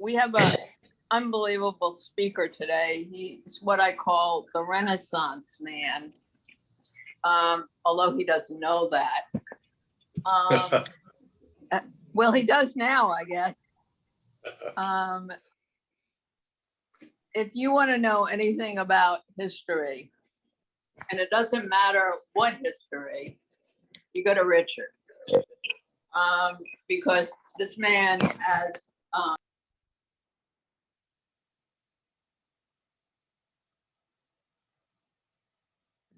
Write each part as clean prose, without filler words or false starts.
we have an unbelievable speaker today. He's what I call the Renaissance man, although he doesn't know that. Well, he does now, I guess. If you want to know anything about history, and it doesn't matter what history, you go to Richard. Because this man has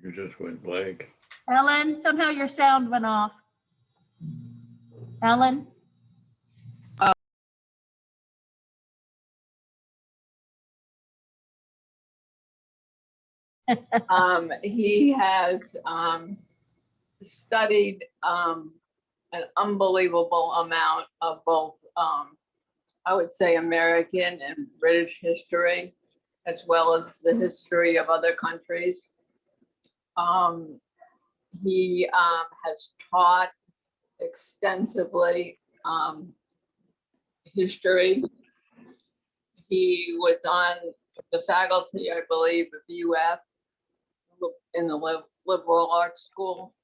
You just went blank. Ellen, somehow your sound went off. Ellen? he has studied an unbelievable amount of both, I would say, American and British history, as well as the history of other countries. He has taught extensively history. He was on the faculty, I believe, of UF in the liberal arts school.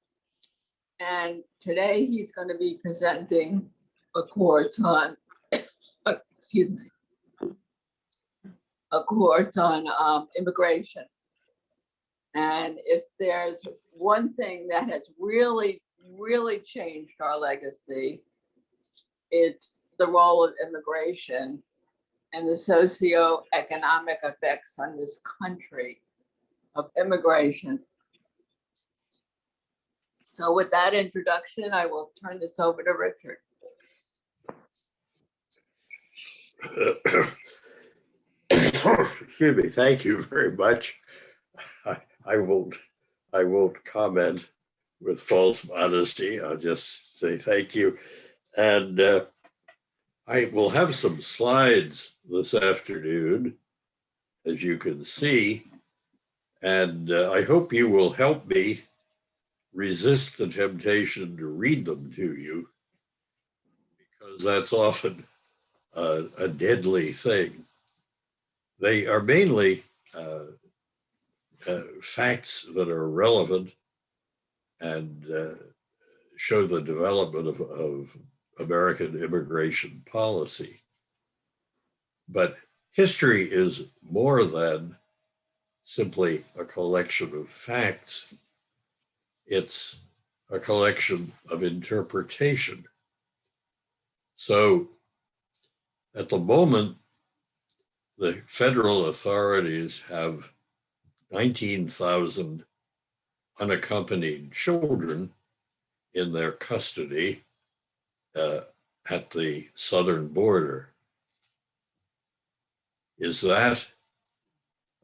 And today he's going to be presenting a course on, excuse me, a course on immigration. And if there's one thing that has really, really changed our legacy, it's the role of immigration and the socioeconomic effects on this country of immigration. So with that introduction, I will turn this over to Richard. Excuse me. Thank you very much. I won't comment with false modesty. I'll just say thank you. And I will have some slides this afternoon, as you can see. And I hope you will help me resist the temptation to read them to you, because that's often a deadly thing. They are mainly facts that are relevant and show the development of American immigration policy. But history is more than simply a collection of facts. It's a collection of interpretation. So at the moment, the federal authorities have 19,000 unaccompanied children in their custody at the southern border. Is that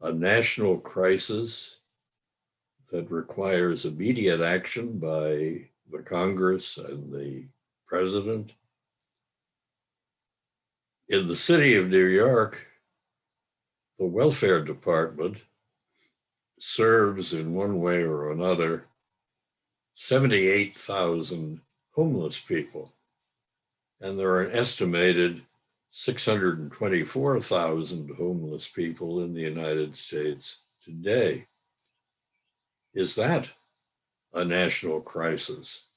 a national crisis that requires immediate action by the Congress and the president? In the city of New York, the welfare department serves in one way or another 78,000 homeless people. And there are an estimated 624,000 homeless people in the United States today. Is that a national crisis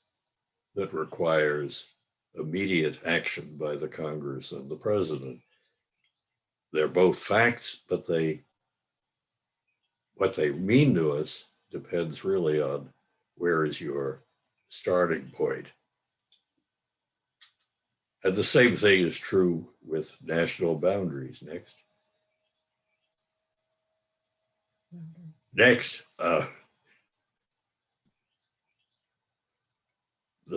that requires immediate action by the Congress and the president? They're both facts, but what they mean to us depends really on where is your starting point. And the same thing is true with national boundaries. Next, the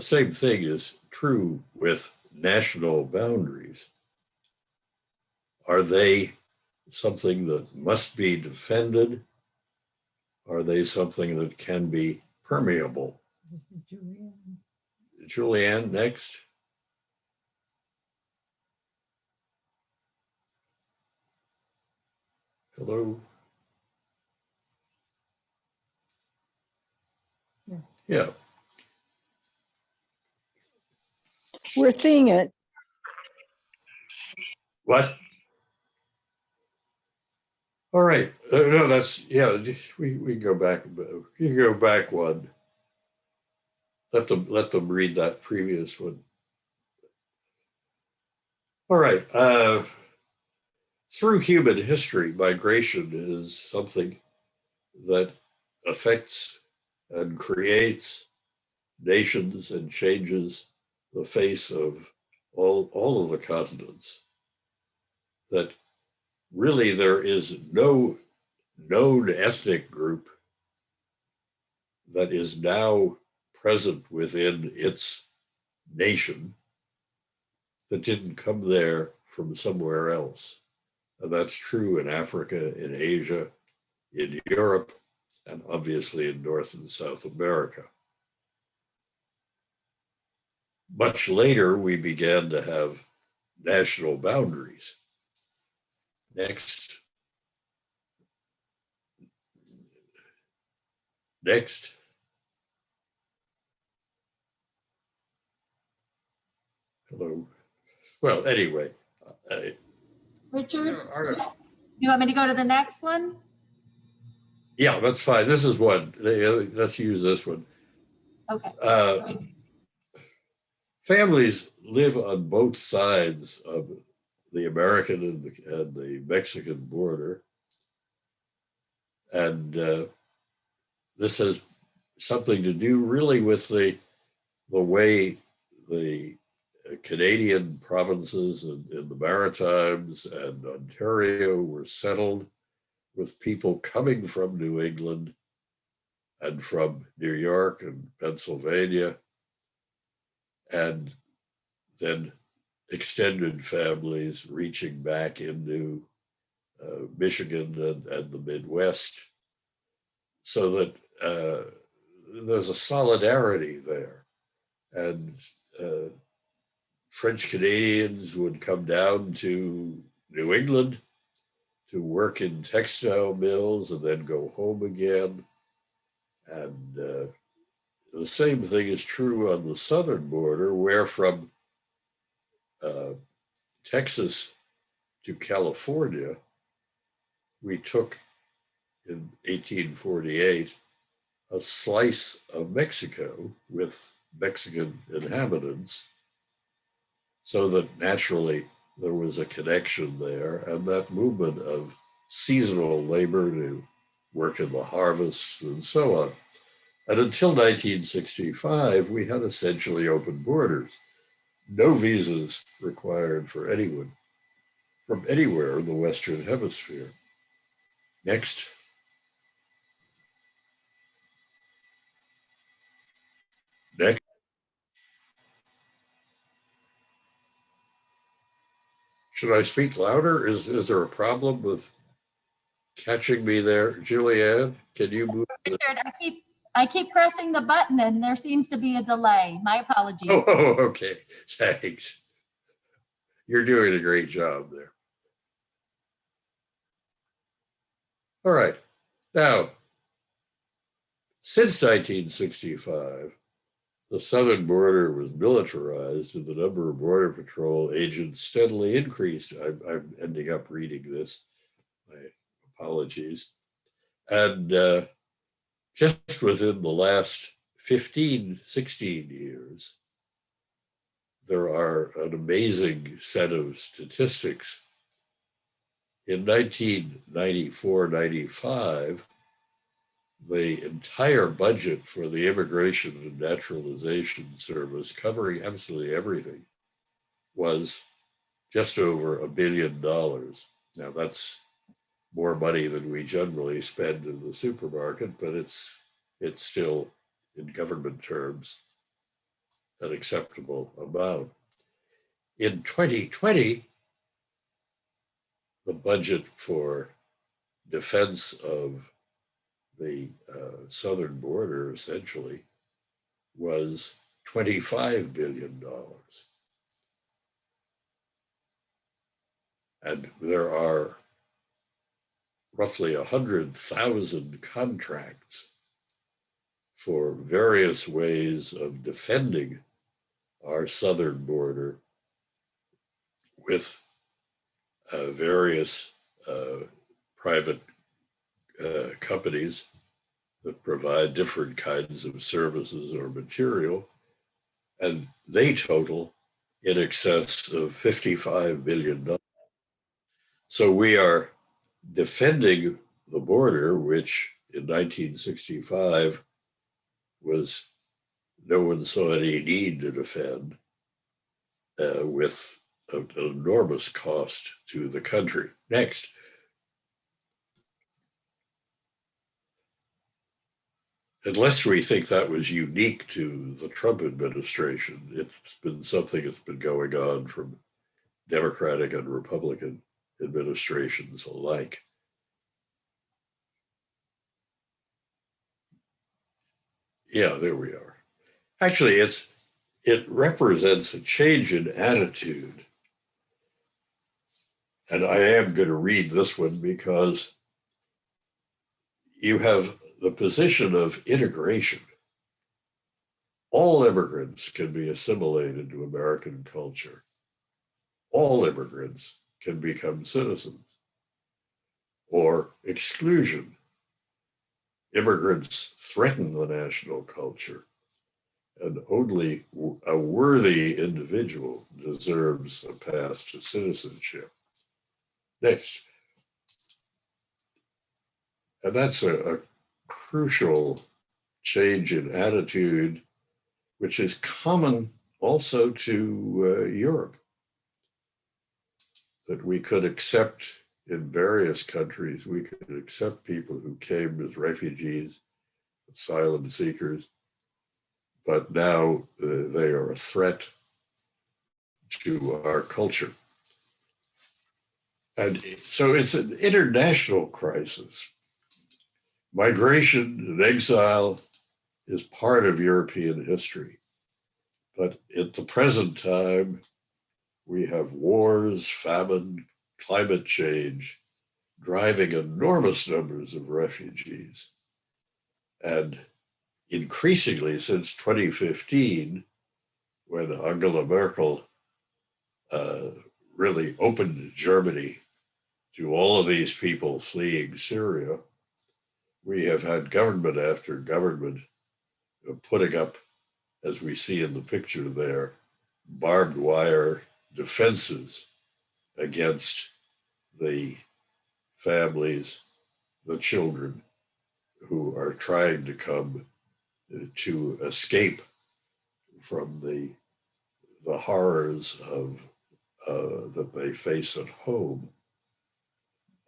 same thing is true with national boundaries. Are they something that must be defended? Are they something that can be permeable? Julianne, next. Hello. Yeah. We're seeing it. What? All right. No, that's, yeah, we can go back. You can go back one. Let them read that previous one. All right. Through human history, migration is something that affects and creates nations and changes the face of all of the continents. That really there is no known ethnic group that is now present within its nation that didn't come there from somewhere else. And that's true in Africa, in Asia, in Europe, and obviously in North and South America. Much later, we began to have national boundaries. Next. Next. Hello. Well, anyway. Richard, you want me to go to the next one? Yeah, that's fine. This is one. Let's use this one. Okay. Families live on both sides of the American and the Mexican border. And this has something to do really with the way the Canadian provinces and the Maritimes and Ontario were settled, with people coming from New England and from New York and Pennsylvania, and then extended families reaching back into Michigan and the Midwest, so that there's a solidarity there. And French Canadians would come down to New England to work in textile mills and then go home again. And the same thing is true on the southern border, where from Texas to California, we took in 1848 a slice of Mexico with Mexican inhabitants, so that naturally there was a connection there, and that movement of seasonal labor to work in the harvests and so on. And until 1965, we had essentially open borders, no visas required for anyone from anywhere in the Western Hemisphere. Next. Next. Should I speak louder? Is there a problem with catching me there? Julianne, can you move? Richard, I keep pressing the button and there seems to be a delay. My apologies. Oh, okay. Thanks. You're doing a great job there. All right. Now, since 1965, the southern border was militarized and the number of Border Patrol agents steadily increased. I'm ending up reading this. My apologies. And just within the last 15, 16 years, there are an amazing set of statistics. In 1994-95, the entire budget for the Immigration and Naturalization Service, covering absolutely everything, was just over $1 billion. Now that's more money than we generally spend in the supermarket, but it's still, in government terms, an acceptable amount. In 2020, the budget for defense of the southern border essentially was $25 billion. And there are roughly 100,000 contracts for various ways of defending our southern border with various private companies that provide different kinds of services or material, and they total in excess of $55 billion. So we are defending the border, which in 1965 was no one saw any need to defend, with an enormous cost to the country. Next. Unless we think that was unique to the Trump administration, it's been something that's been going on from Democratic and Republican administrations alike. Yeah, there we are. Actually, it represents a change in attitude. And I am going to read this one because you have the position of integration. All immigrants can be assimilated to American culture. All immigrants can become citizens. Or exclusion. Immigrants threaten the national culture, and only a worthy individual deserves a path to citizenship. Next. And that's a crucial change in attitude, which is common also to Europe, that we could accept in various countries, we could accept people who came as refugees, asylum seekers, but now they are a threat to our culture. And so it's an international crisis. Migration and exile is part of European history. But at the present time, we have wars, famine, climate change, driving enormous numbers of refugees. And increasingly since 2015, when Angela Merkel really opened Germany to all of these people fleeing Syria, we have had government after government putting up, as we see in the picture there, barbed wire defenses against the families, the children who are trying to come to escape from the horrors of that they face at home.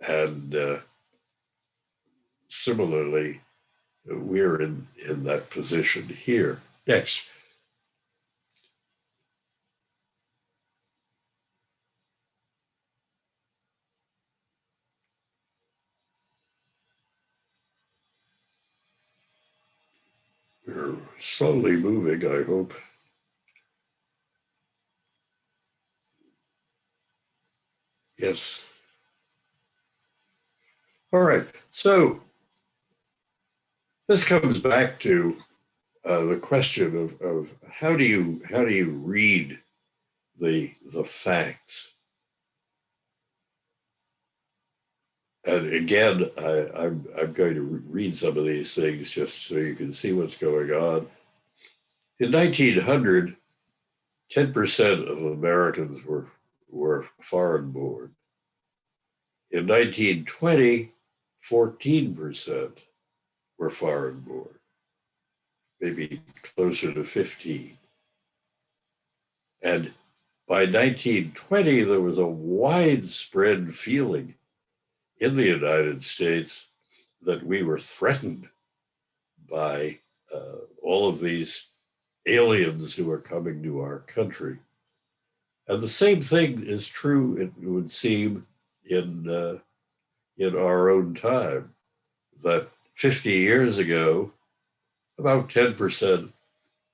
And similarly, we're in that position here. Next. We're slowly moving, I hope. Yes. All right. So this comes back to the question of how do you read the facts? And again, I'm going to read some of these things just so you can see what's going on. In 1900, 10% of Americans were foreign born. In 1920, 14% were foreign born, maybe closer to 15. And by 1920, there was a widespread feeling in the United States that we were threatened by all of these aliens who are coming to our country. And the same thing is true, it would seem, in our own time, that 50 years ago, about 10%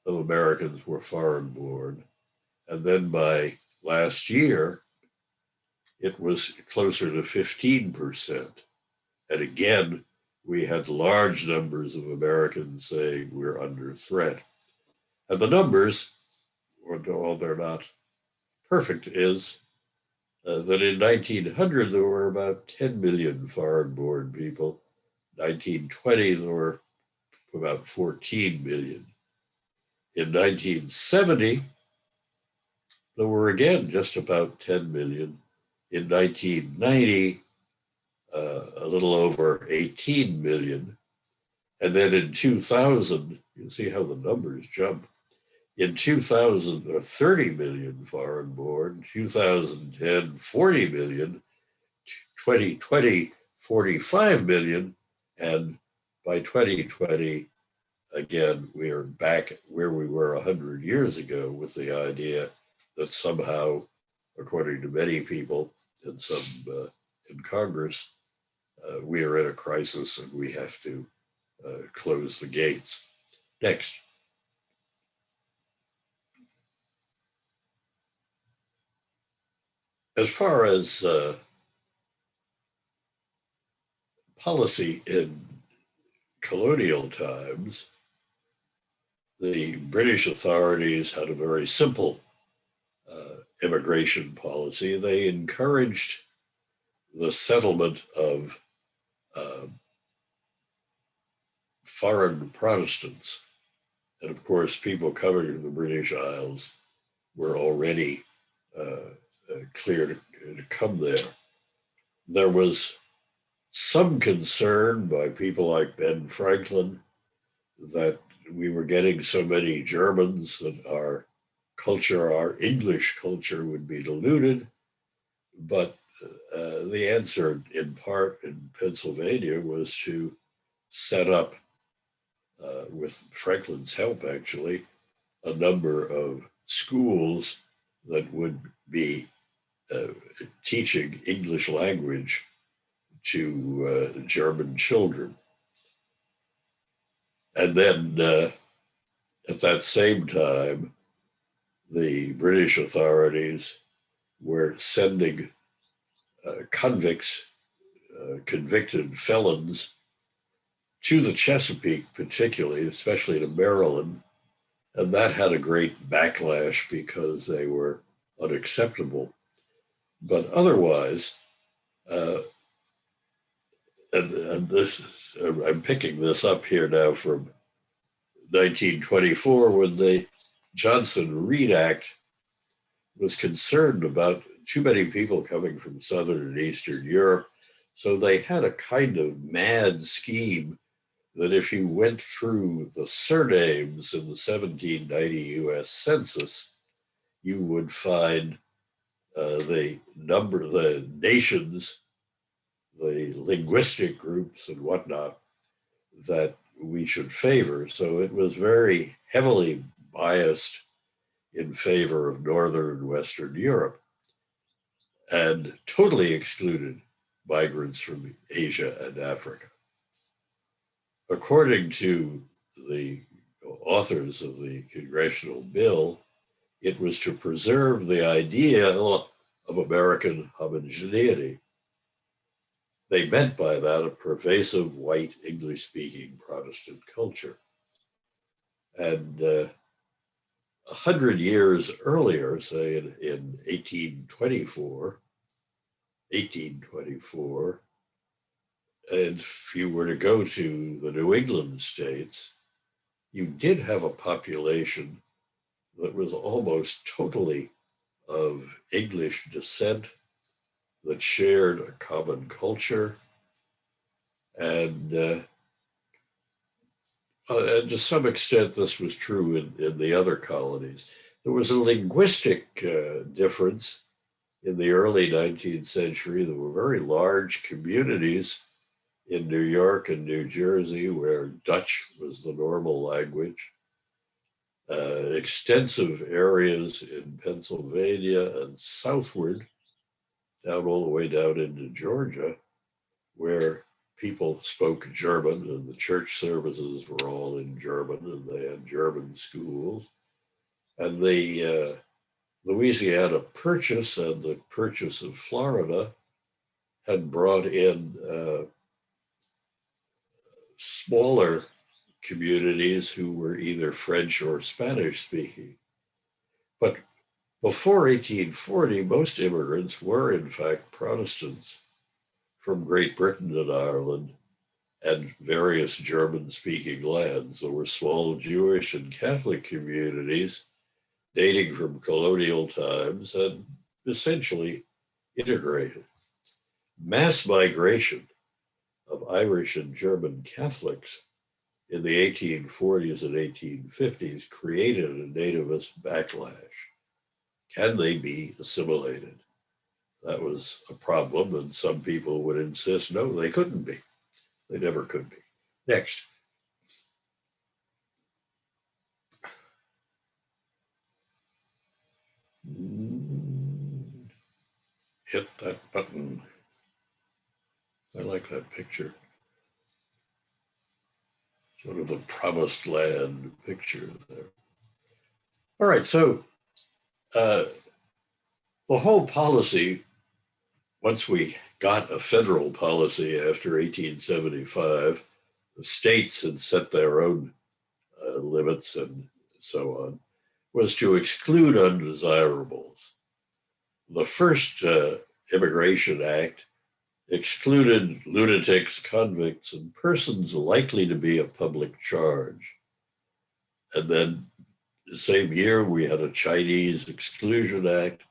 of Americans were foreign born. And then by last year, it was closer to 15%. And again, we had large numbers of Americans saying we're under threat. And the numbers, although they're not perfect, is that in 1900, there were about 10 million foreign-born people. 1920, there were about 14 million. In 1970, there were again just about 10 million. In 1990, a little over 18 million. And then in 2000, you see how the numbers jump. In 2000, 30 million foreign born, 2010, 40 million, 2020, 45 million, and by 2020, again, we are back where we were 100 years ago with the idea that somehow, according to many people and some in Congress, we are in a crisis and we have to close the gates. Next. As far as policy in colonial times, the British authorities had a very simple immigration policy. They encouraged the settlement of foreign Protestants. And of course, people coming to the British Isles were already clear to come there. There was some concern by people like Ben Franklin that we were getting so many Germans that our culture, our English culture, would be diluted. But the answer, in part in Pennsylvania, was to set up, with Franklin's help actually, a number of schools that would be teaching English language to German children. And then at that same time, the British authorities were sending convicts, convicted felons, to the Chesapeake particularly, especially to Maryland. And that had a great backlash because they were unacceptable. But otherwise, and this, I'm picking this up here now from 1924, when the Johnson-Reed Act was concerned about too many people coming from Southern and Eastern Europe. So they had a kind of mad scheme that if you went through the surnames in the 1790 US Census, you would find the number, the nations, the linguistic groups and whatnot that we should favor. So it was very heavily biased in favor of Northern and Western Europe, and totally excluded migrants from Asia and Africa. According to the authors of the congressional bill, it was to preserve the idea of American homogeneity. They meant by that a pervasive white English-speaking Protestant culture. And 100 years earlier, say in 1824, and if you were to go to the New England states, you did have a population that was almost totally of English descent, that shared a common culture, and to some extent this was true in the other colonies. There was a linguistic difference in the early 19th century. There were very large communities in New York and New Jersey where Dutch was the normal language. Extensive areas in Pennsylvania and southward, down all the way down into Georgia, where people spoke German and the church services were all in German and they had German schools. And the Louisiana Purchase and the Purchase of Florida had brought in smaller communities who were either French or Spanish speaking. But before 1840, most immigrants were in fact Protestants from Great Britain and Ireland and various German-speaking lands. There were small Jewish and Catholic communities dating from colonial times and essentially integrated. Mass migration of Irish and German Catholics in the 1840s and 1850s created a nativist backlash. Can they be assimilated? That was a problem, and some people would insist, no, they couldn't be. They never could be. Next. Hit that button. I like that picture. Sort of the promised land picture there. All right, so the whole policy, once we got a federal policy after 1875, the states had set their own limits and so on, was to exclude undesirables. The first Immigration Act excluded lunatics, convicts, and persons likely to be a public charge. And then the same year, we had a Chinese Exclusion Act,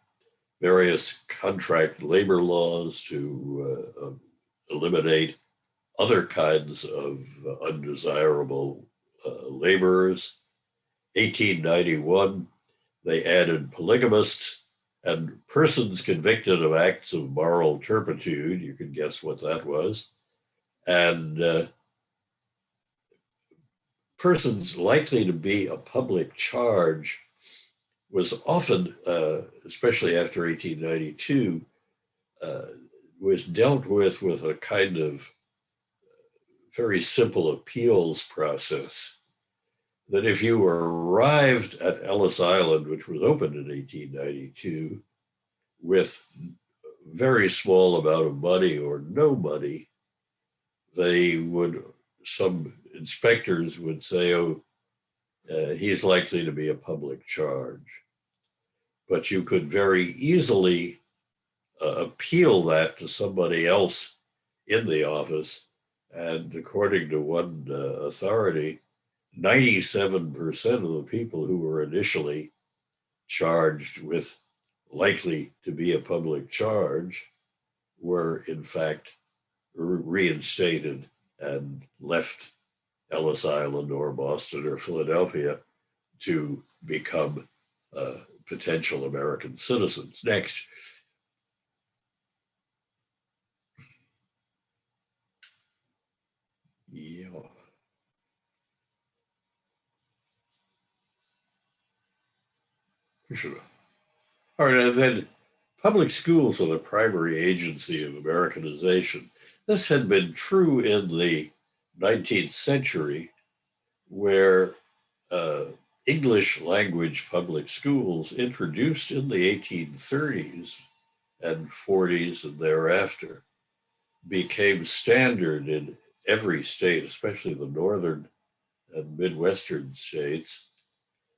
various contract labor laws to eliminate other kinds of undesirable laborers. 1891, they added polygamists and persons convicted of acts of moral turpitude. You can guess what that was. And persons likely to be a public charge was often, especially after 1892, was dealt with a kind of very simple appeals process. That if you arrived at Ellis Island, which was opened in 1892, with very small amount of money or no money, some inspectors would say, oh, he's likely to be a public charge. But you could very easily appeal that to somebody else in the office. And according to one authority, 97% of the people who were initially charged with likely to be a public charge were in fact reinstated and left Ellis Island or Boston or Philadelphia to become potential American citizens. Next. Yeah. Sure. All right, and then public schools are the primary agency of Americanization. This had been true in the 19th century, where English language public schools introduced in the 1830s and 40s and thereafter became standard in every state, especially the northern and Midwestern states,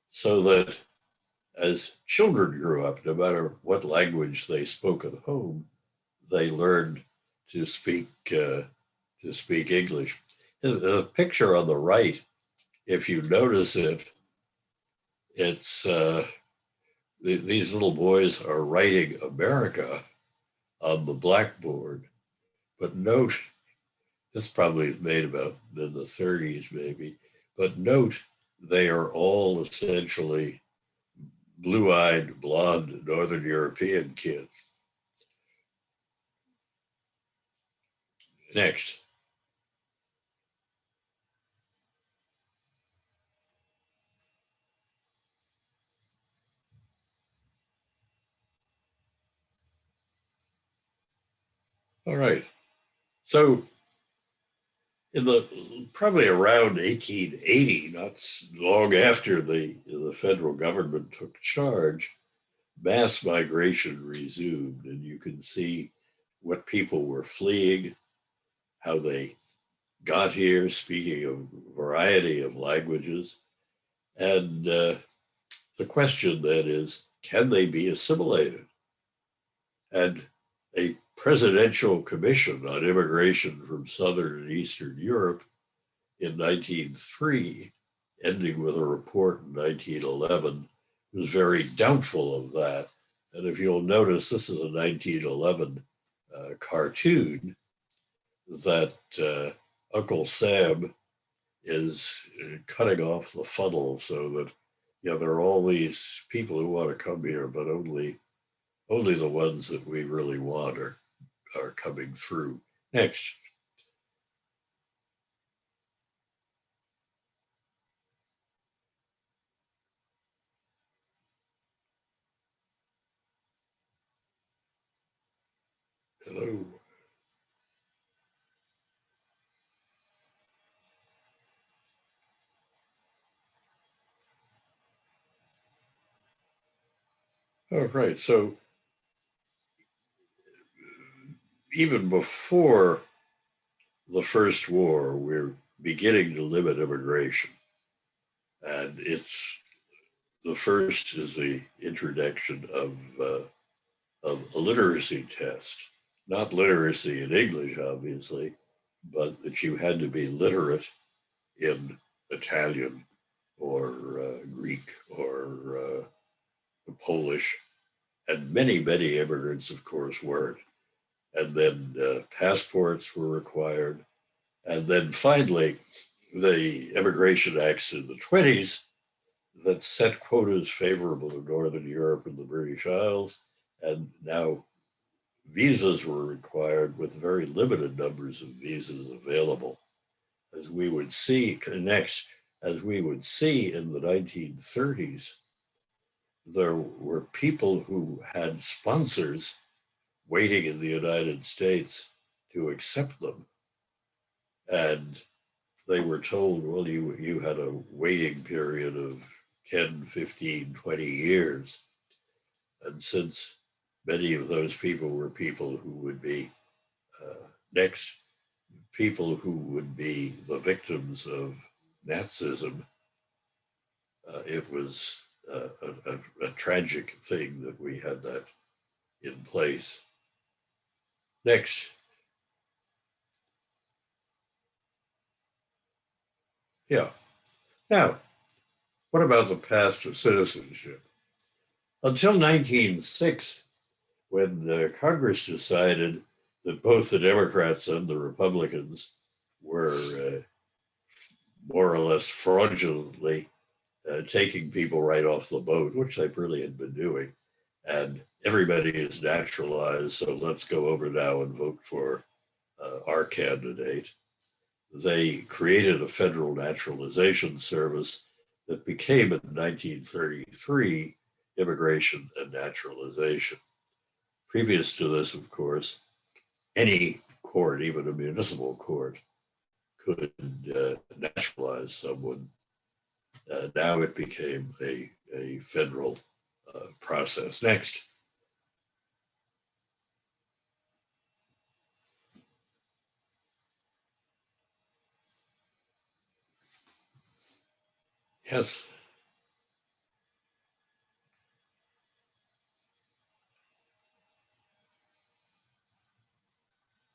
so that as children grew up, no matter what language they spoke at home, they learned to speak English. The picture on the right, if you notice it, it's these little boys are writing America on the blackboard. But note, this probably is made about in the 30s maybe, but note they are all essentially blue-eyed, blonde, Northern European kids. Next. All right. So in the probably around 1880, not long after the federal government took charge, mass migration resumed, and you can see what people were fleeing, how they got here, speaking a variety of languages. And the question then is, can they be assimilated? And a Presidential Commission on Immigration from Southern and Eastern Europe in 1903, ending with a report in 1911, was very doubtful of that. And if you'll notice, this is a 1911 cartoon that Uncle Sam is cutting off the funnel so that, there are all these people who want to come here, but only the ones that we really want are coming through. Next. Hello. Oh, right. So even before the first war, we're beginning to limit immigration. And the first is the introduction of a literacy test, not literacy in English, obviously, but that you had to be literate in Italian or Greek or Polish. And many immigrants, of course, weren't. And then passports were required. And then finally, the immigration acts in the 20s that set quotas favorable to Northern Europe and the British Isles. And now visas were required with very limited numbers of visas available. As we would see next, as we would see in the 1930s, there were people who had sponsors waiting in the United States to accept them. And they were told, well, you had a waiting period of 10, 15, 20 years. And since many of those people were people who would be next, people who would be the victims of Nazism, it was a tragic thing that we had that in place. Next. Yeah. Now, what about the Past of Citizenship? Until 1906, when Congress decided that both the Democrats and the Republicans were more or less fraudulently taking people right off the boat, which they really had been doing, and everybody is naturalized, so let's go over now and vote for our candidate. They created a federal naturalization service that became in 1933 Immigration and Naturalization. Previous to this, of course, any court, even a municipal court, could naturalize someone. Now it became a federal process. Next. Yes.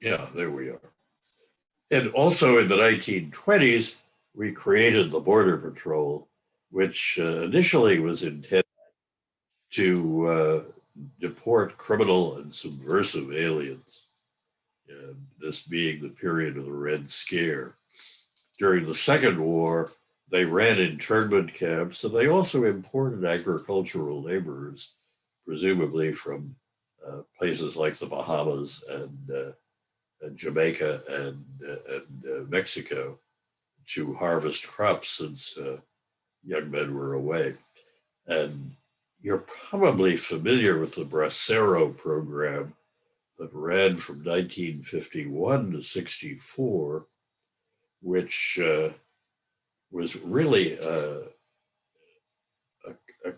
Yeah, there we are. And also in the 1920s, we created the Border Patrol, which initially was intended to deport criminal and subversive aliens, this being the period of the Red Scare. During the Second War, they ran internment camps, and they also imported agricultural laborers, presumably from places like the Bahamas and Jamaica and Mexico, to harvest crops since young men were away. And you're probably familiar with the Bracero program that ran from 1951 to 64, which was really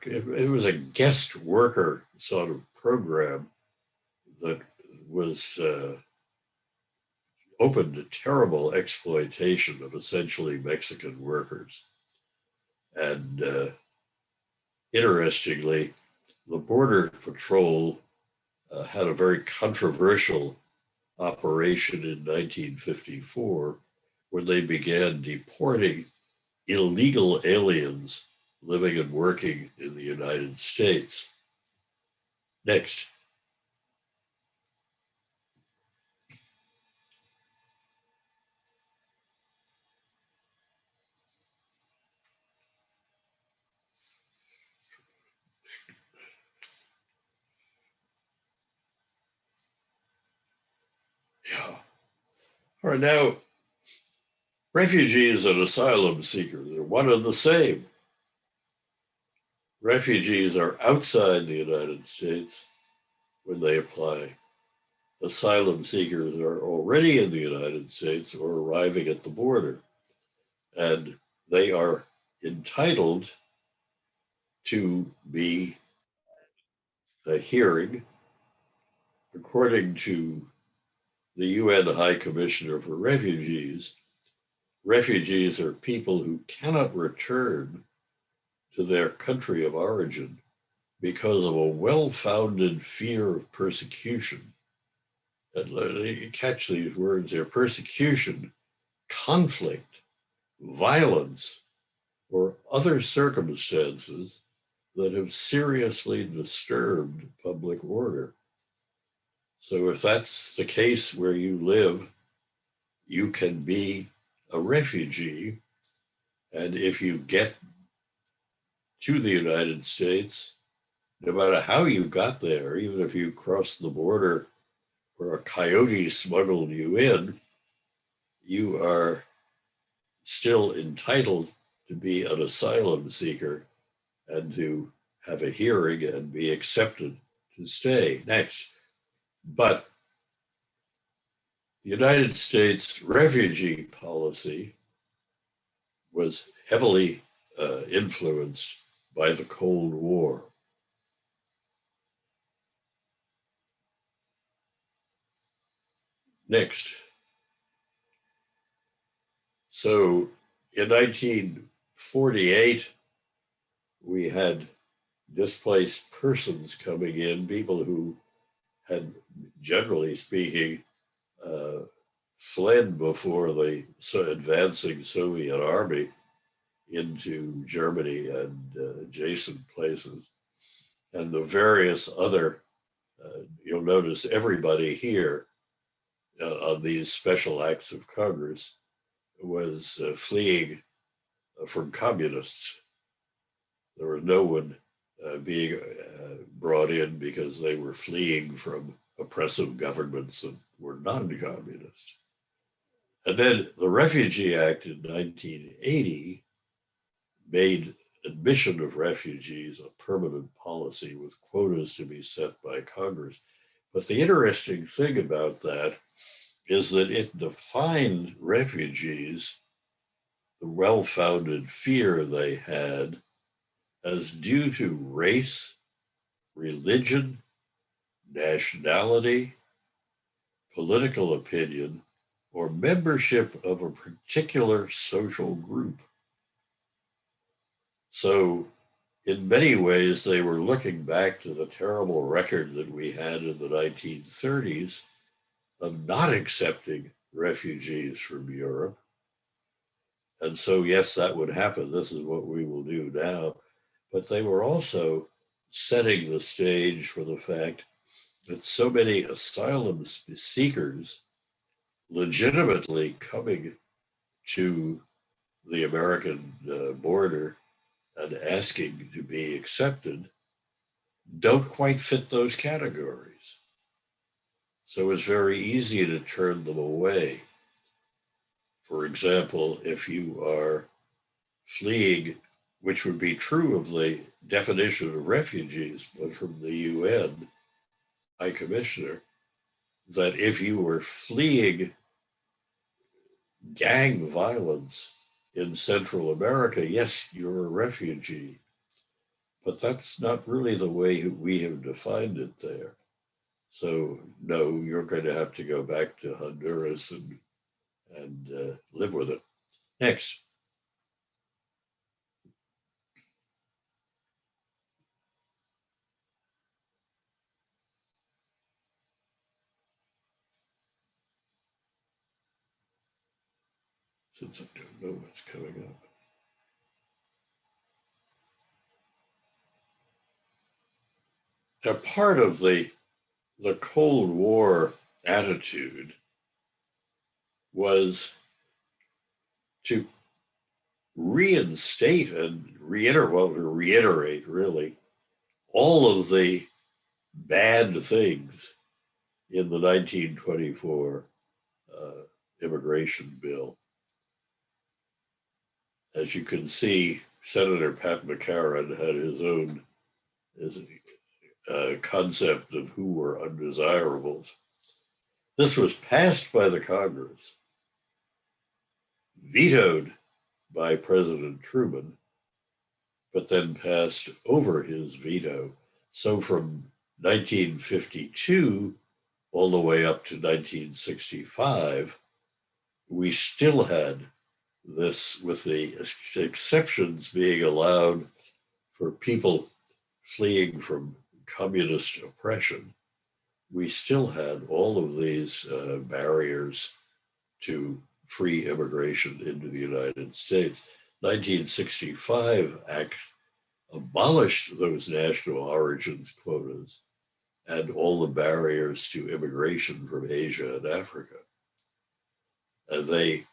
it was a guest worker sort of program that was open to terrible exploitation of essentially Mexican workers. And interestingly, the Border Patrol had a very controversial operation in 1954 when they began deporting illegal aliens living and working in the United States. Next. Yeah. All right, now, refugees and asylum seekers are one and the same. Refugees are outside the United States when they apply. Asylum seekers are already in the United States or arriving at the border, and they are entitled to be a hearing according to the UN High Commissioner for Refugees. Refugees are people who cannot return to their country of origin because of a well-founded fear of persecution. And catch these words here: persecution, conflict, violence, or other circumstances that have seriously disturbed public order. So if that's the case where you live, you can be a refugee. And if you get to the United States, no matter how you got there, even if you crossed the border or a coyote smuggled you in, you are still entitled to be an asylum seeker and to have a hearing and be accepted to stay. Next. But the United States refugee policy was heavily influenced by the Cold War. Next. So in 1948, we had displaced persons coming in, people who had, generally speaking, fled before the advancing Soviet army into Germany and adjacent places. And the various other, you'll notice everybody here on these special acts of Congress was fleeing from communists. There was no one being brought in because they were fleeing from oppressive governments that were non-communist. And then the Refugee Act in 1980 made admission of refugees a permanent policy with quotas to be set by Congress. But the interesting thing about that is that it defined refugees, the well-founded fear they had, as due to race, religion, nationality, political opinion, or membership of a particular social group. So in many ways, they were looking back to the terrible record that we had in the 1930s of not accepting refugees from Europe. And so, yes, that would happen. This is what we will do now. But they were also setting the stage for the fact that so many asylum seekers legitimately coming to the American border and asking to be accepted don't quite fit those categories. So it's very easy to turn them away. For example, if you are fleeing, which would be true of the definition of refugees, but from the UN High Commissioner, that if you were fleeing gang violence in Central America, yes, you're a refugee. But that's not really the way we have defined it there. So no, you're going to have to go back to Honduras and live with it. Next. since I don't know what's coming up. Now, part of the Cold War attitude was to reinstate and reiterate really all of the bad things in the 1924 immigration bill. As you can see, Senator Pat McCarran had his own concept of who were undesirables. This was passed by the Congress, vetoed by President Truman, but then passed over his veto. So from 1952 all the way up to 1965, we still had this, with the exceptions being allowed for people fleeing from communist oppression. We still had all of these barriers to free immigration into the United States. 1965 Act abolished those national origins quotas and all the barriers to immigration from Asia and Africa. And they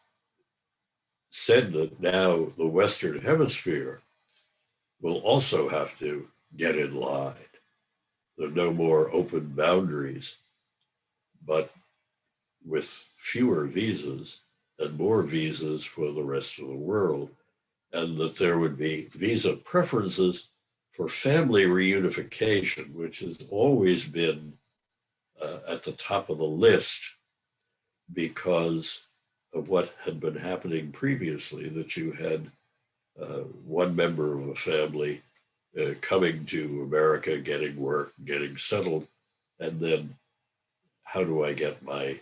said that now the Western Hemisphere will also have to get in line. There are no more open boundaries, but with fewer visas and more visas for the rest of the world, and that there would be visa preferences for family reunification, which has always been at the top of the list because of what had been happening previously, that you had one member of a family coming to America, getting work, getting settled, and then how do I get my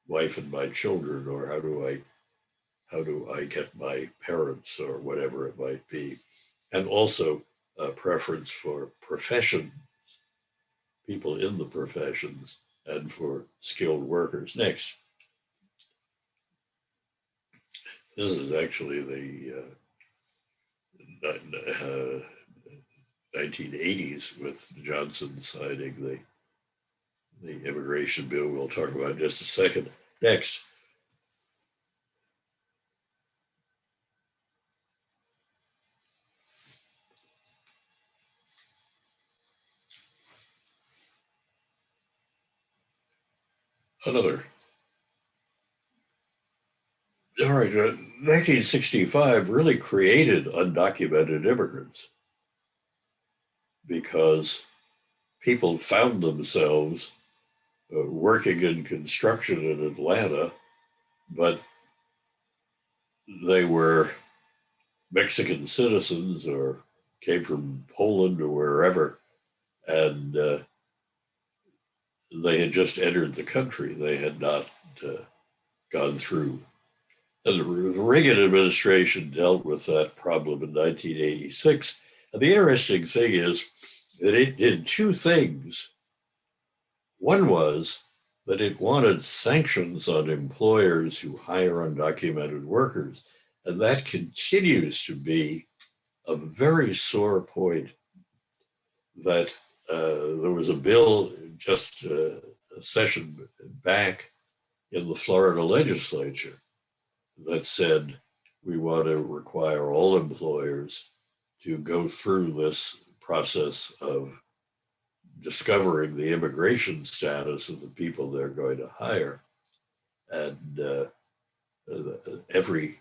wife and my children, or how do I get my parents, or whatever it might be. And also a preference for professions, people in the professions, and for skilled workers. Next. This is actually the 1980s with Johnson signing the immigration bill we'll talk about in just a second. Next. Another. All right, 1965 really created undocumented immigrants because people found themselves working in construction in Atlanta, but they were Mexican citizens or came from Poland or wherever, and they had just entered the country. They had not gone through. And the Reagan administration dealt with that problem in 1986. And the interesting thing is that it did two things. One was that it wanted sanctions on employers who hire undocumented workers. And that continues to be a very sore point, that there was a bill just a session back in the Florida legislature that said we want to require all employers to go through this process of discovering the immigration status of the people they're going to hire. And every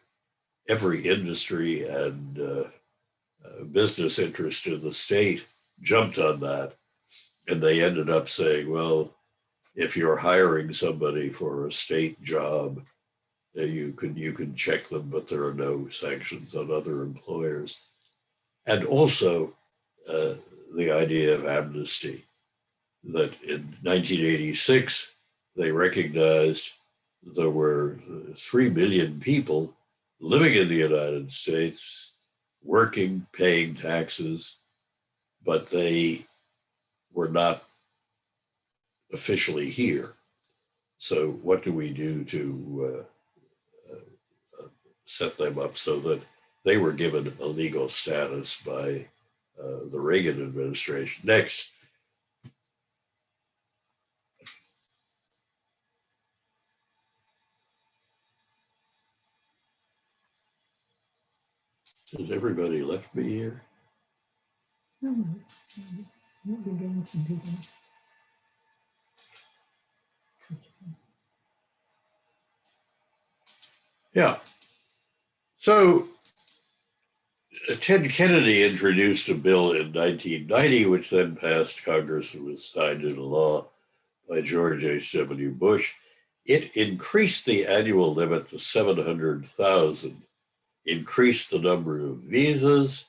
industry and business interest in the state jumped on that. And they ended up saying, well, if you're hiring somebody for a state job, you can check them, but there are no sanctions on other employers. And also the idea of amnesty, that in 1986, they recognized there were 3 million people living in the United States, working, paying taxes, but they were not officially here. So what do we do to set them up so that they were given a legal status by the Reagan administration. Next. Has everybody left me here? Yeah. So Ted Kennedy introduced a bill in 1990, which then passed Congress and was signed into law by George H.W. Bush. It increased the annual limit to 700,000, increased the number of visas,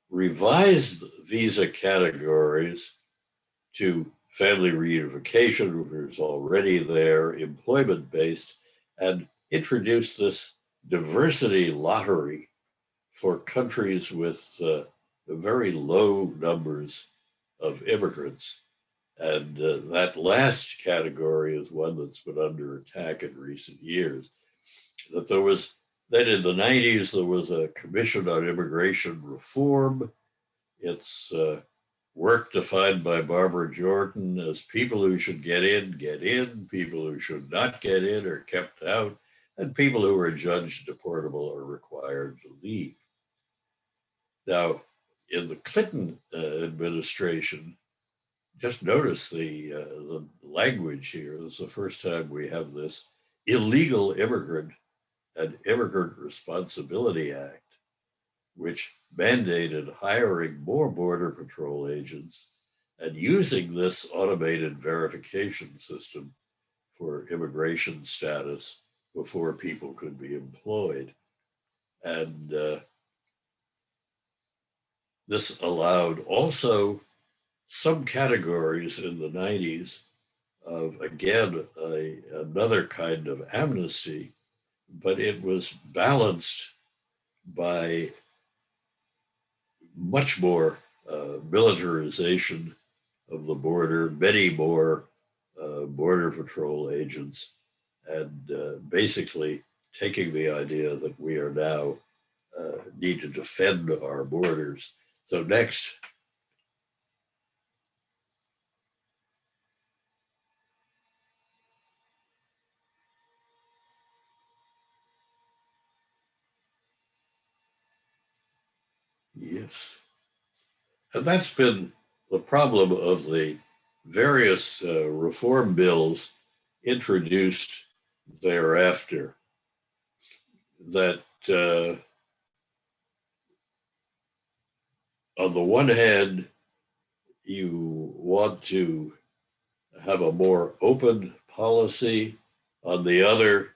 revised visa categories to family reunification, which was already there, employment-based, and introduced this diversity lottery for countries with very low numbers of immigrants. And that last category is one that's been under attack in recent years. That there was, then in the 90s, there was a Commission on Immigration Reform. It's work defined by Barbara Jordan as people who should get in, people who should not get in are kept out, and people who are judged deportable are required to leave. Now, in the Clinton administration, just notice the language here. This is the first time we have this Illegal Immigrant and Immigrant Responsibility Act, which mandated hiring more Border Patrol agents and using this automated verification system for immigration status before people could be employed. And this allowed also some categories in the 90s of, again, another kind of amnesty, but it was balanced by much more militarization of the border, many more Border Patrol agents, and basically taking the idea that we are now need to defend our borders. So next. Yes. And that's been the problem of the various reform bills introduced thereafter. That on the one hand, you want to have a more open policy. On the other,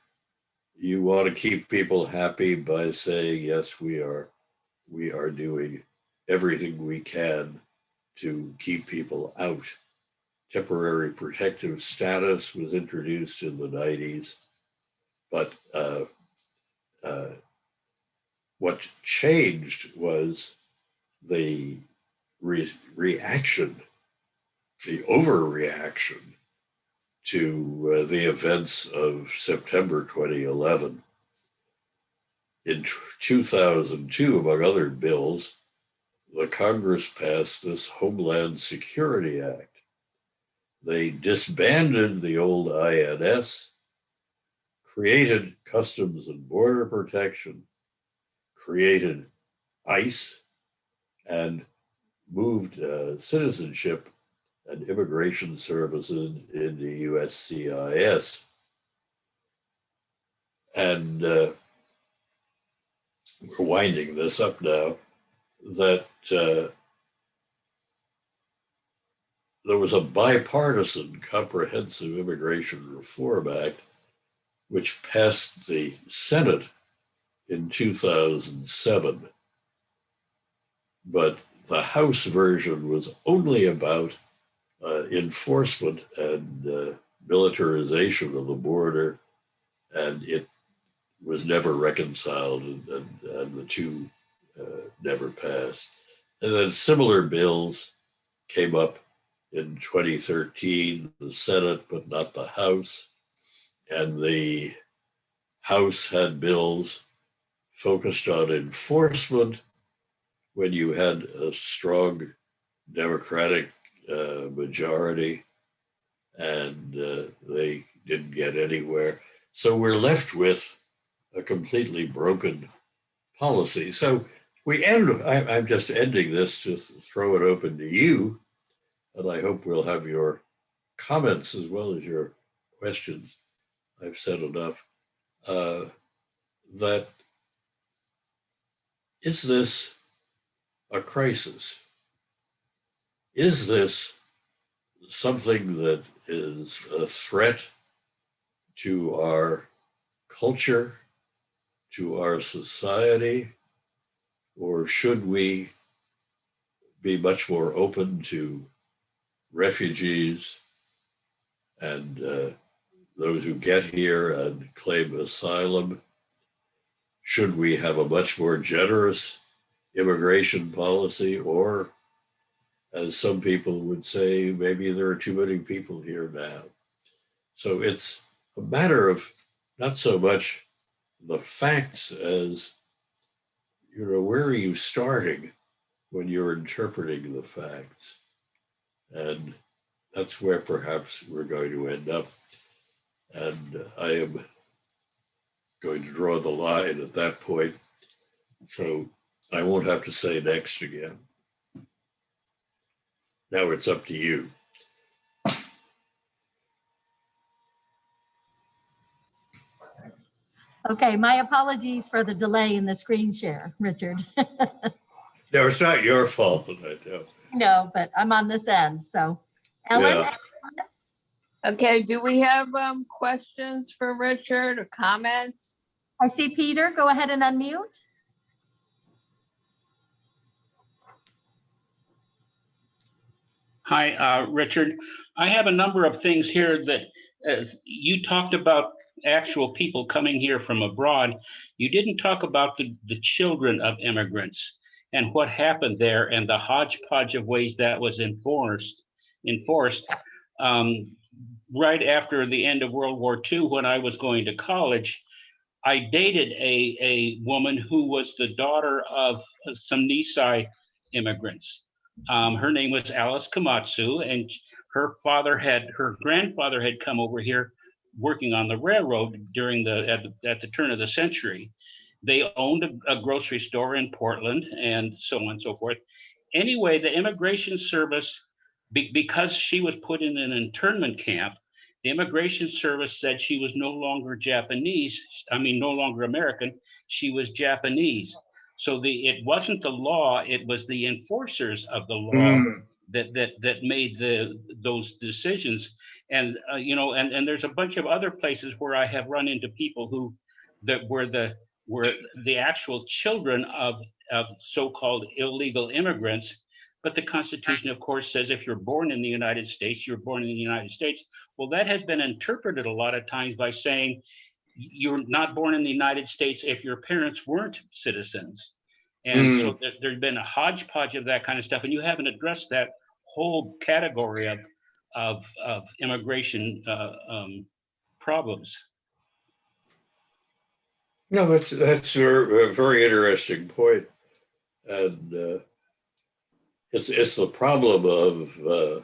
you want to keep people happy by saying, yes, we are doing everything we can to keep people out. Temporary protective status was introduced in the 90s, but what changed was the reaction, the overreaction to the events of September 2011. In 2002, among other bills, the Congress passed this Homeland Security Act. They disbanded the old INS, created Customs and Border Protection, created ICE, and moved citizenship and immigration services into USCIS. And we're winding this up now, that there was a bipartisan comprehensive immigration reform act which passed the Senate in 2007. But the House version was only about enforcement and militarization of the border, and it was never reconciled, and the two never passed. And then similar bills came up in 2013, the Senate, but not the House. And the House had bills focused on enforcement when you had a strong Democratic majority, and they didn't get anywhere. So we're left with a completely broken policy. So I'm just ending this, just throw it open to you, and I hope we'll have your comments as well as your questions. I've said enough. That is this a crisis? Is this something that is a threat to our culture, to our society, or should we be much more open to refugees and those who get here and claim asylum? Should we have a much more generous immigration policy, or, as some people would say, maybe there are too many people here now? So it's a matter of not so much the facts as, where are you starting when you're interpreting the facts? And that's where perhaps we're going to end up. And I am going to draw the line at that point. So I won't have to say next again. Now it's up to you. Okay, my apologies for the delay in the screen share, Richard. No, it's not your fault. I know. No, but I'm on this end, so. Ellen, Yeah. any comments? Okay, do we have questions for Richard or comments? I see Peter, go ahead and unmute. Hi, Richard. I have a number of things here that you talked about actual people coming here from abroad. You didn't talk about the children of immigrants and what happened there and the hodgepodge of ways that was enforced right after the end of World War II. When I was going to college, I dated a woman who was the daughter of some Nisei immigrants. Her name was Alice Kamatsu, and her grandfather had come over here working on the railroad at the turn of the century. They owned a grocery store in Portland and so on and so forth. Anyway, the immigration service, because she was put in an internment camp, the immigration service said she was no longer no longer American, she was Japanese. So it wasn't the law, it was the enforcers of the law that made those decisions. And and there's a bunch of other places where I have run into people were the actual children of so-called illegal immigrants. But the Constitution, of course, says if you're born in the United States, you're born in the United States. Well, that has been interpreted a lot of times by saying you're not born in the United States if your parents weren't citizens. And so there's been a hodgepodge of that kind of stuff. And you haven't addressed that whole category of immigration problems. No, that's a very interesting point. And it's the problem of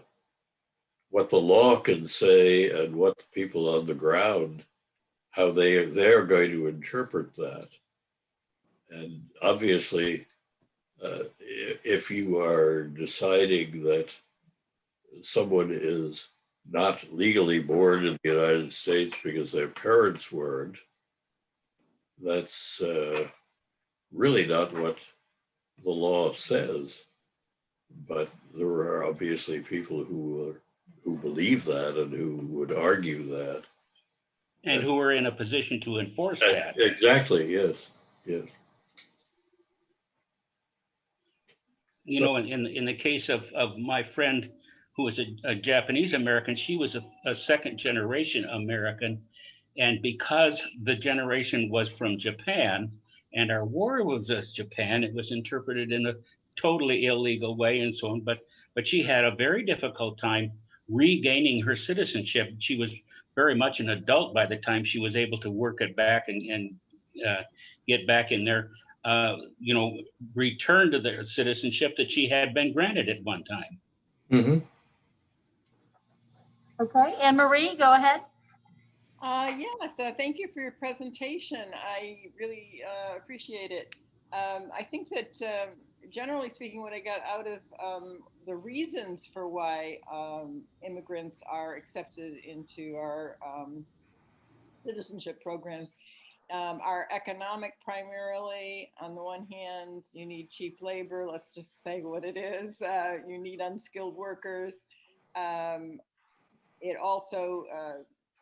what the law can say and what the people on the ground, how they're going to interpret that. And obviously, if you are deciding that someone is not legally born in the United States because their parents weren't, that's really not what the law says. But there are obviously people who believe that and who would argue that. And who are in a position to enforce that. Exactly, yes, yes. You know, in the case of my friend who was a Japanese American, she was a second generation American. And because the generation was from Japan and our war was with Japan, it was interpreted in a totally illegal way and so on. But she had a very difficult time regaining her citizenship. She was very much an adult by the time she was able to work it back and get back in their, return to their citizenship that she had been granted at one time. Mhm. Okay, Anne Marie, go ahead. Yes, thank you for your presentation. I really appreciate it. I think that generally speaking, what I got out of the reasons for why immigrants are accepted into our citizenship programs are economic primarily. On the one hand, you need cheap labor. Let's just say what it is. You need unskilled workers. It also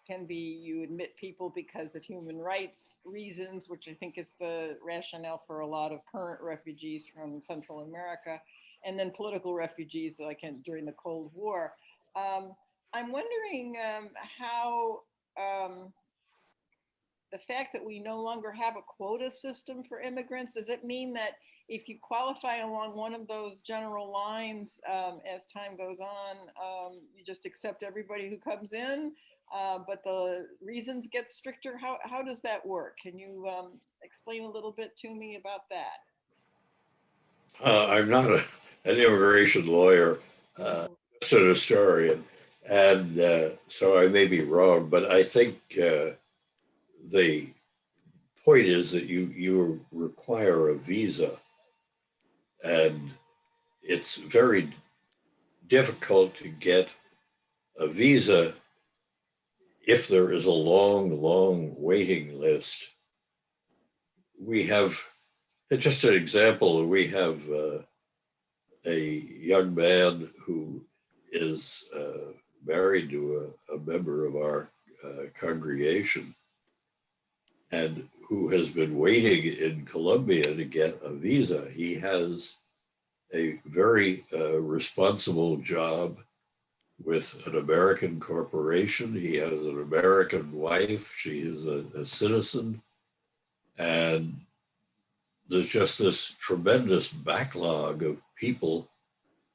can be you admit people because of human rights reasons, which I think is the rationale for a lot of current refugees from Central America, and then political refugees like during the Cold War. I'm wondering how the fact that we no longer have a quota system for immigrants, does it mean that if you qualify along one of those general lines, as time goes on, you just accept everybody who comes in, but the reasons get stricter? How does that work? Can you explain a little bit to me about that? I'm not an immigration lawyer, just an historian, and so I may be wrong, but I think the point is that you require a visa, and it's very difficult to get a visa if there is a long waiting list. We have, just an example, we have a young man who is married to a member of our congregation, and who has been waiting in Colombia to get a visa. He has a very responsible job with an American corporation. He has an American wife. She is a citizen. And there's just this tremendous backlog of people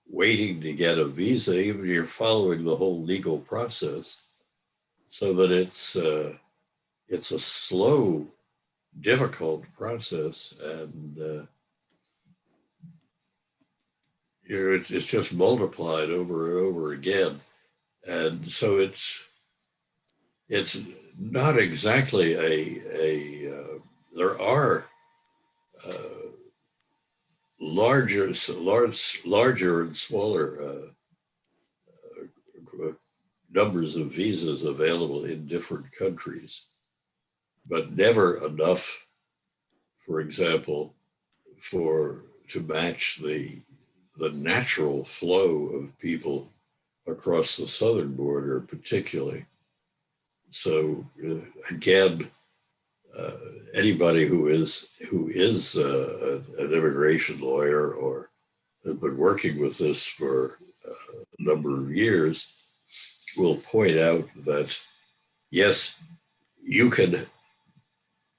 waiting to get a visa, even if you're following the whole legal process, so that it's a slow, difficult process, and it's just multiplied over and over again, and so it's not exactly there are larger and smaller numbers of visas available in different countries, but never enough, for example, to match the natural flow of people across the southern border, particularly. So again, anybody who is an immigration lawyer or has been working with this for a number of years will point out that yes, you can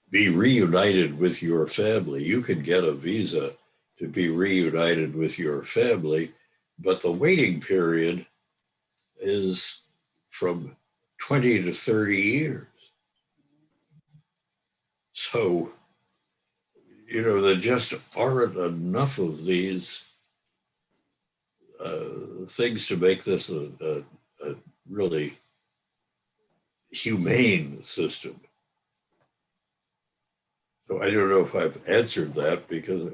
be reunited with your family. You can get a visa to be reunited with your family, but the waiting period is from 20 to 30 years. So, there just aren't enough of these things to make this a really humane system. So I don't know if I've answered that, because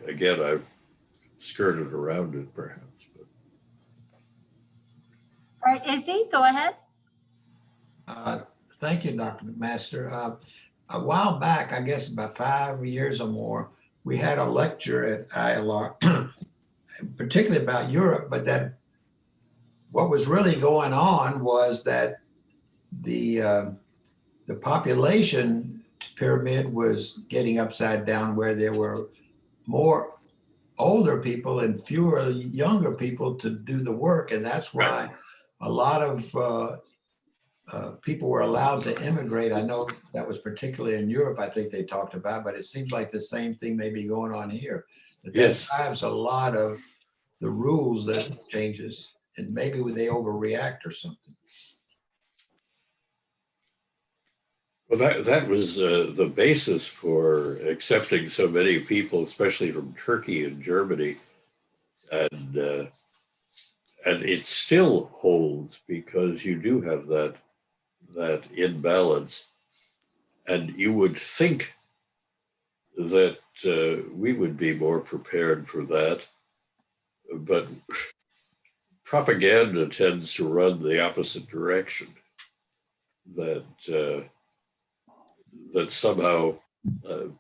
I've skirted around it perhaps. But. All right, Izzy, go ahead. Thank you, Dr. MacMaster. A while back, I guess about 5 years or more, we had a lecture at ILR, particularly about Europe, but that what was really going on was that the population pyramid was getting upside down, where there were more older people and fewer younger people to do the work. And that's why a lot of people were allowed to immigrate. I know that was particularly in Europe, I think they talked about, but it seems like the same thing may be going on here. That drives a lot of the rules that changes, and maybe they overreact or something. Well, that was the basis for accepting so many people, especially from Turkey and Germany, and it still holds because you do have that imbalance, and you would think that we would be more prepared for that, but propaganda tends to run the opposite direction. That that somehow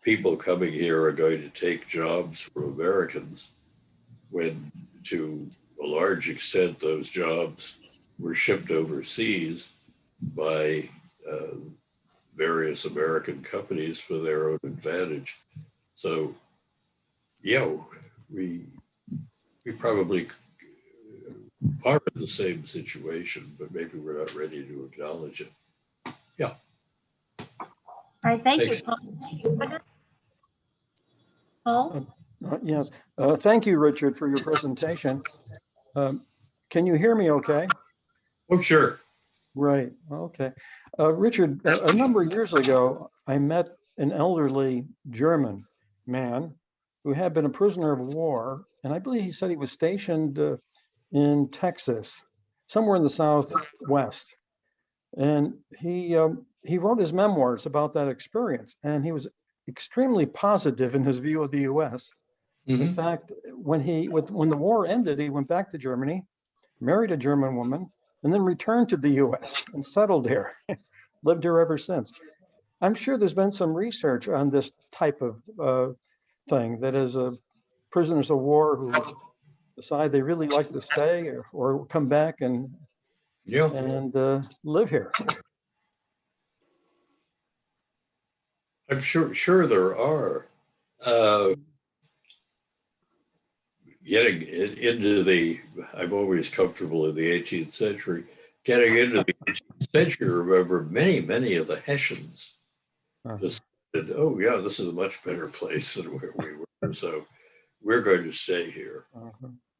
people coming here are going to take jobs from Americans, when to a large extent those jobs were shipped overseas by various American companies for their own advantage. So, yeah, we probably are in the same situation, but maybe we're not ready to acknowledge it. Yeah. All right, thank you. Thanks. Paul? Yes, thank you, Richard, for your presentation. Can you hear me okay? Oh, sure. Right, okay. Richard, a number of years ago, I met an elderly German man who had been a prisoner of war, and I believe he said he was stationed in Texas, somewhere in the Southwest. And he wrote his memoirs about that experience, and he was extremely positive in his view of the U.S. In fact, when the war ended, he went back to Germany, married a German woman, and then returned to the U.S. and settled here, lived here ever since. I'm sure there's been some research on this type of thing, that is, prisoners of war who decide they really like to stay or come back and live here. I'm sure there are. Getting into I'm always comfortable in the 18th century. Getting into the 18th century, remember many of the Hessians decided, oh yeah, this is a much better place than where we were, so we're going to stay here,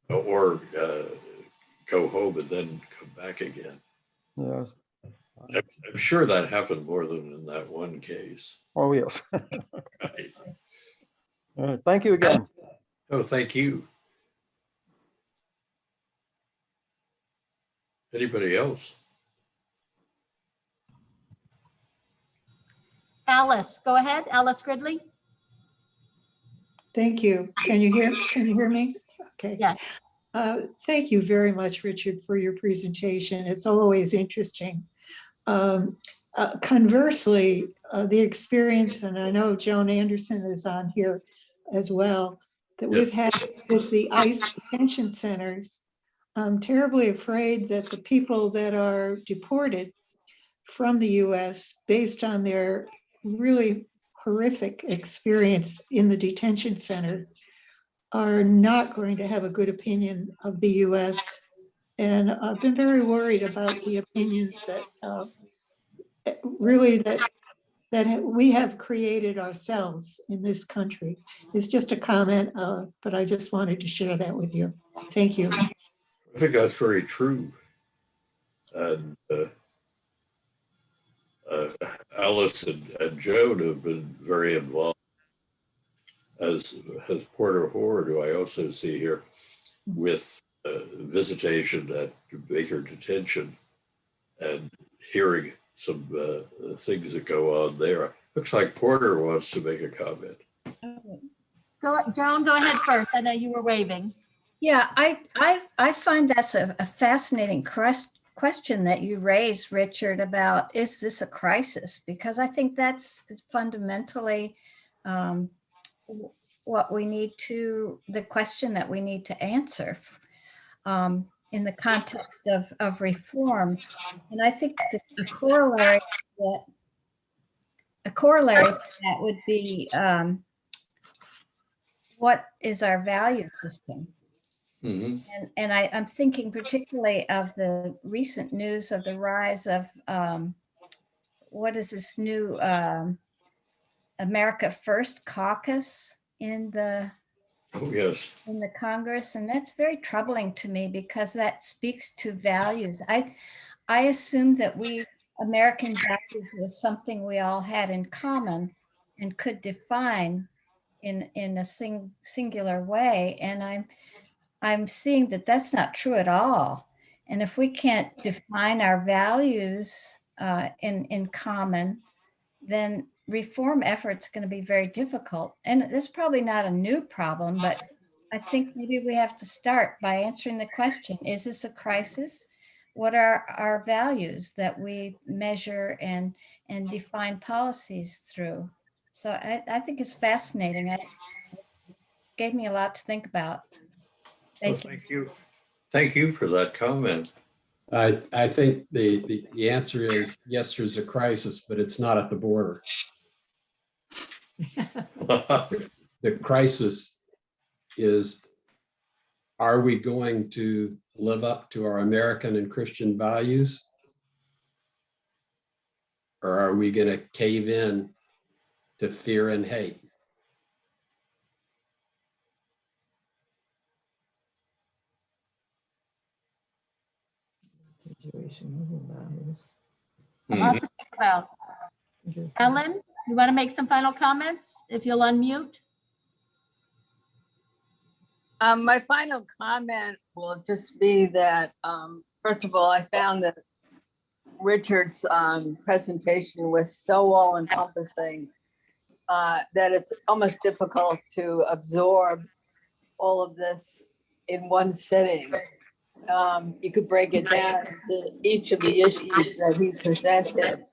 or go home and then come back again. Yes. I'm sure that happened more than in that one case. Oh, yes. Right. Thank you again. Oh, thank you. Anybody else? Alice, go ahead. Alice Gridley? Thank you. Can you hear me? Okay. Yes. Thank you very much, Richard, for your presentation. It's always interesting. Conversely, the experience, and I know Joan Anderson is on here as well, that we've had with the ICE detention centers. I'm terribly afraid that the people that are deported from the US based on their really horrific experience in the detention centers are not going to have a good opinion of the US. And I've been very worried about the opinions that really that we have created ourselves in this country. It's just a comment, but I just wanted to share that with you. Thank you. I think that's very true. And Alice and Joan have been very involved, as has Porter Hoare, who I also see here, with visitation at Baker Detention and hearing some things that go on there. Looks like Porter wants to make a comment. Joan, go ahead first. I know you were waving. Yeah, I find that's a fascinating question that you raised, Richard, about is this a crisis? Because I think that's fundamentally what we need to, the question that we need to answer in the context of reform. And I think that a corollary to that would be what is our value system? Mm-hmm. And I'm thinking particularly of the recent news of the rise of what is this new America First caucus in the Congress, and that's very troubling to me because that speaks to values. I assume that we American values was something we all had in common and could define in a singular way. And I'm seeing that that's not true at all. And if we can't define our values in common, then reform efforts are going to be very difficult. And that's probably not a new problem, but I think maybe we have to start by answering the question, is this a crisis? What are our values that we measure and define policies through? So I think it's fascinating. It gave me a lot to think about. Well, Thank you. thank you. Thank you for that comment. I think the answer is yes, there's a crisis, but it's not at the border. The crisis is, are we going to live up to our American and Christian values? Or are we going to cave in to fear and hate? A lot to think about. Ellen, you want to make some final comments? If you'll unmute. My final comment will just be that, first of all, I found that Richard's presentation was so all encompassing that it's almost difficult to absorb all of this in one sitting. You could break it down to each of the issues that he presented.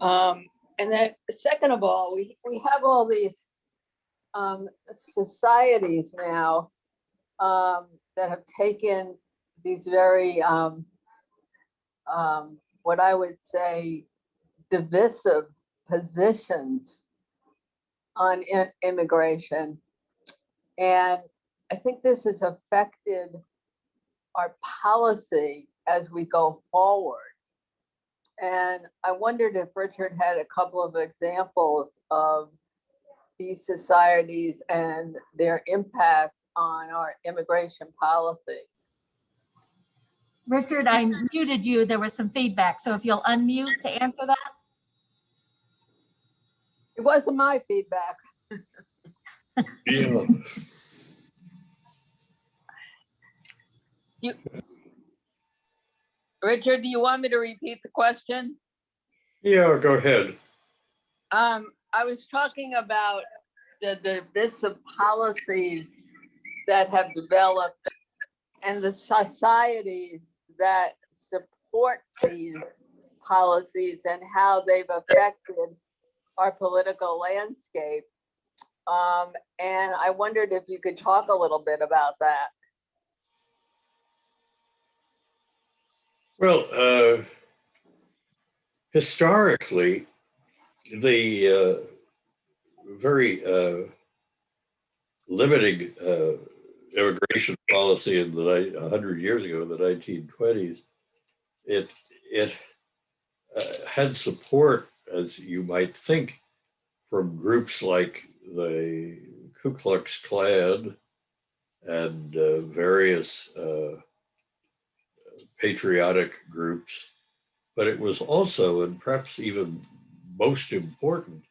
And then second of all, we have all these societies now that have taken these very, what I would say, divisive positions on immigration. And I think this has affected our policy as we go forward. And I wondered if Richard had a couple of examples of these societies and their impact on our immigration policy. Richard, I muted you. There was some feedback. So if you'll unmute to answer that. It wasn't my feedback. Yeah. Richard, do you want me to repeat the question? Yeah, go ahead. I was talking about the divisive policies that have developed and the societies that support these policies and how they've affected our political landscape. And I wondered if you could talk a little bit about that. Well, historically, the very limiting immigration policy in the 100 years ago, in the 1920s, it had support, as you might think, from groups like the Ku Klux Klan and various patriotic groups. But it was also, and perhaps even most important,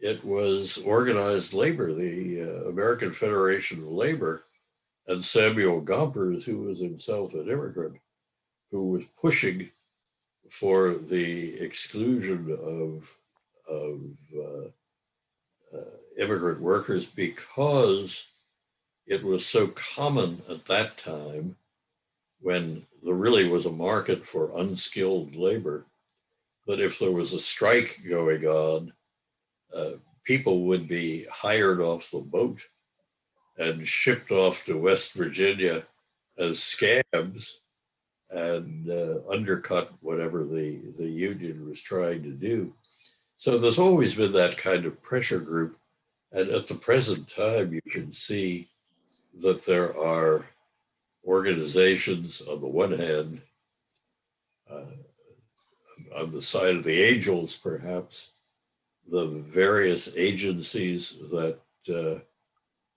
it was organized labor, the American Federation of Labor, and Samuel Gompers, who was himself an immigrant, who was pushing for the exclusion of immigrant workers because it was so common at that time, when there really was a market for unskilled labor, that if there was a strike going on, people would be hired off the boat and shipped off to West Virginia as scabs and undercut whatever the union was trying to do. So there's always been that kind of pressure group. And at the present time, you can see that there are organizations on the one hand, on the side of the angels, perhaps, the various agencies that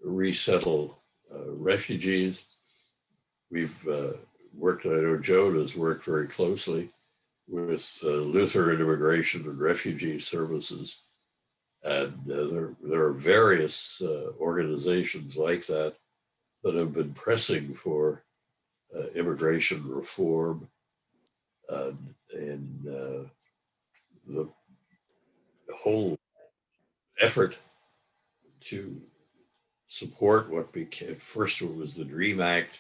resettle refugees. We've worked, I know Joan has worked very closely Lutheran Immigration and Refugee Services. And there are various organizations like that that have been pressing for immigration reform and the whole effort to support what became, first it was the DREAM Act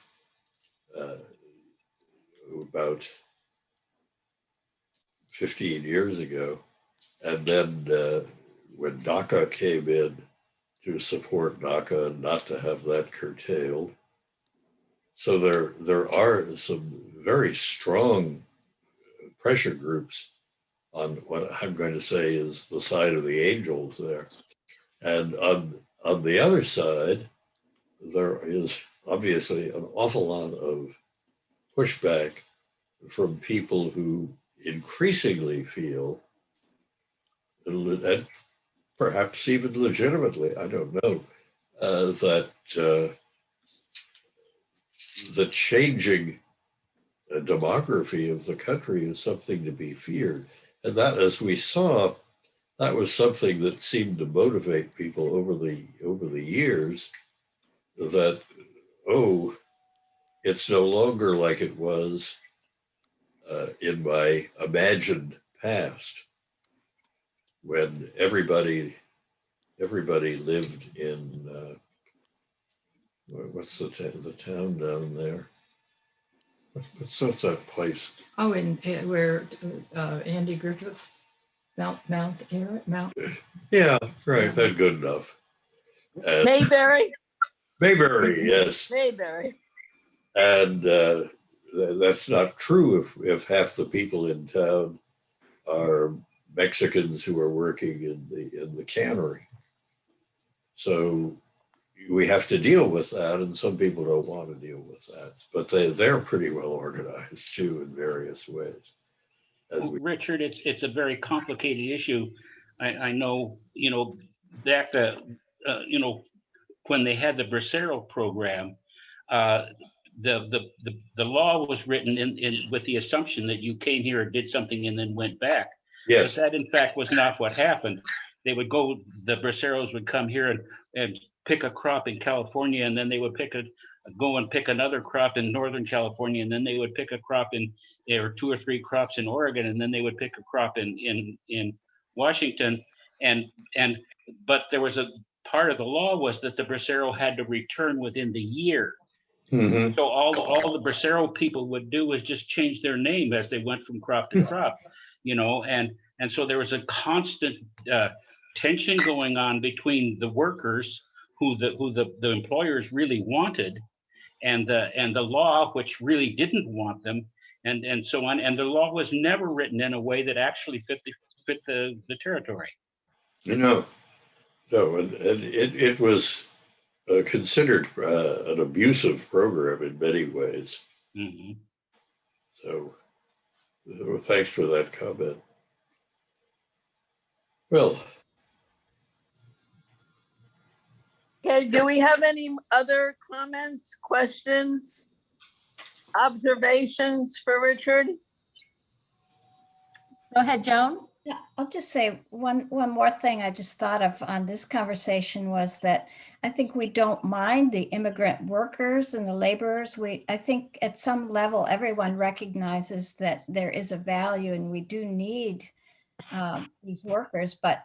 about 15 years ago. And then when DACA came in to support DACA and not to have that curtailed. So there are some very strong pressure groups on what I'm going to say is the side of the angels there. And on the other side, there is obviously an awful lot of pushback from people who increasingly feel, and perhaps even legitimately, I don't know, that the changing demography of the country is something to be feared. And that, as we saw, that was something that seemed to motivate people over the years, that, oh, it's no longer like it was in my imagined past, when everybody lived in what's the town down there? What's that place? Oh, in where Andy Griffith, Mount Mount. Yeah, right. Yeah. That's good enough. Mayberry, Mayberry, yes. Mayberry. And that's not true if half the people in town are Mexicans who are working in the cannery. So we have to deal with that, and some people don't want to deal with that. But they're pretty well organized too in various ways. Well, Richard, it's a very complicated issue. I know, back when they had the Bracero program, the law was written in with the assumption that you came here, did something, and then went back. Yes. But that, in fact, was not what happened. They would go, the Braceros would come here and pick a crop in California, and then they would go and pick another crop in Northern California, and then they would pick a crop or 2 or 3 crops in Oregon, and then they would pick a crop in Washington. But there was a part of the law was that the Bracero had to return within the year. Mm-hmm. So all the Bracero people would do was just change their name as they went from crop to crop, and so there was a constant tension going on between the workers who the employers really wanted, and the law, which really didn't want them, and so on. And the law was never written in a way that actually fit the territory. No, and it was considered an abusive program in many ways. Mm-hmm. So thanks for that comment. Well, Okay, do we have any other comments, questions, observations for Richard? Go ahead, Joan. Yeah, I'll just say one more thing I just thought of on this conversation was that I think we don't mind the immigrant workers and the laborers. I think at some level, everyone recognizes that there is a value and we do need these workers, but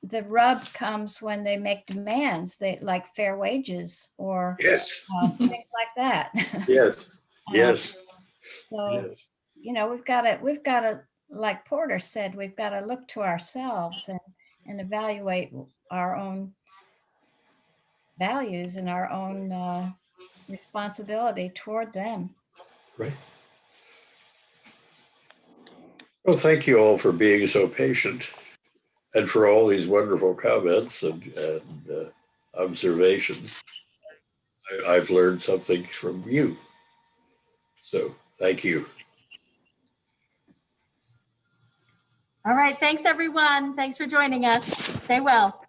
the rub comes when they make demands, like fair wages or yes, things like that. yes, yes, So, yes. we've got to, like Porter said, we've got to look to ourselves and evaluate our own values and our own responsibility toward them. Right. Well, thank you all for being so patient and for all these wonderful comments and observations. I've learned something from you. So thank you. All right. Thanks, everyone. Thanks for joining us. Stay well.